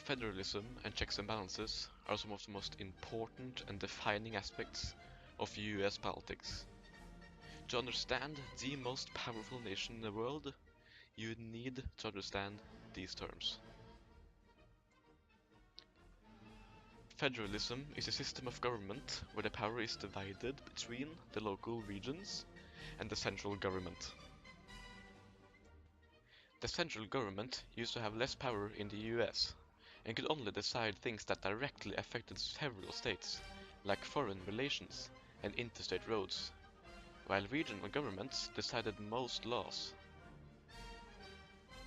Federalism and checks and balances are some of the most important and defining aspects of US politics. To understand the most powerful nation in the world, you need to understand these terms. Federalism is a system of government where the power is divided between the local regions and the central government. The central government used to have less power in the US and could only decide things that directly affected several states, like foreign relations and interstate roads, while regional governments decided most laws.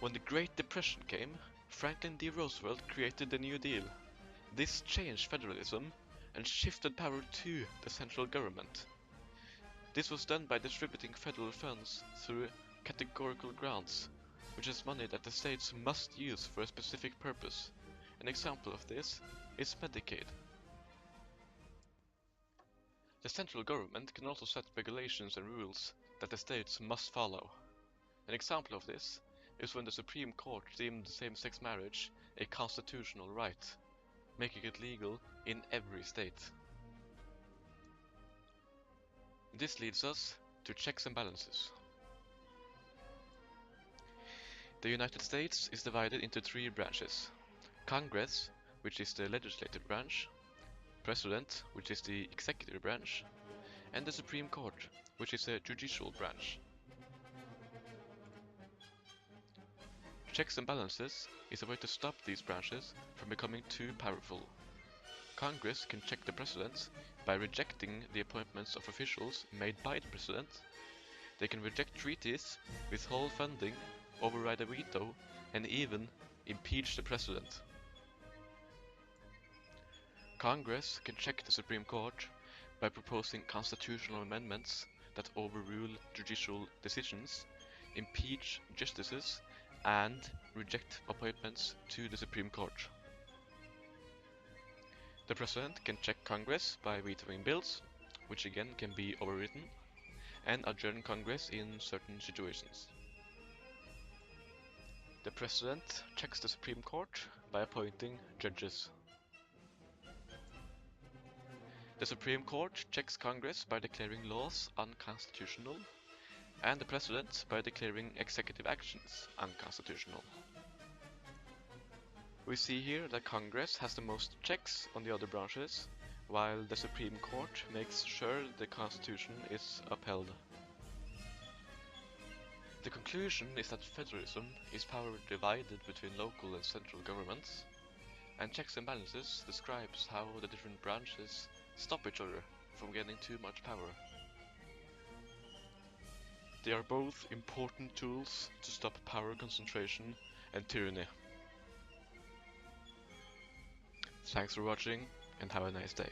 When the Great Depression came, Franklin D. Roosevelt created the New Deal. This changed federalism and shifted power to the central government. This was done by distributing federal funds through categorical grants, which is money that the states must use for a specific purpose. An example of this is Medicaid. The central government can also set regulations and rules that the states must follow. An example of this is when the Supreme Court deemed same-sex marriage a constitutional right, making it legal in every state. This leads us to checks and balances. The United States is divided into three branches: Congress, which is the legislative branch, President, which is the executive branch, and the Supreme Court, which is a judicial branch. Checks and balances is a way to stop these branches from becoming too powerful. Congress can check the president by rejecting the appointments of officials made by the president. They can reject treaties, withhold funding, override a veto, and even impeach the president. Congress can check the Supreme Court by proposing constitutional amendments that overrule judicial decisions, impeach justices, and reject appointments to the Supreme Court. The President can check Congress by vetoing bills, which again can be overridden, and adjourn Congress in certain situations. The President checks the Supreme Court by appointing judges. The Supreme Court checks Congress by declaring laws unconstitutional, and the President by declaring executive actions unconstitutional. We see here that Congress has the most checks on the other branches, while the Supreme Court makes sure the Constitution is upheld. The conclusion is that federalism is power divided between local and central governments, and checks and balances describes how the different branches stop each other from getting too much power. They are both important tools to stop power concentration and tyranny. Thanks for watching and have a nice day.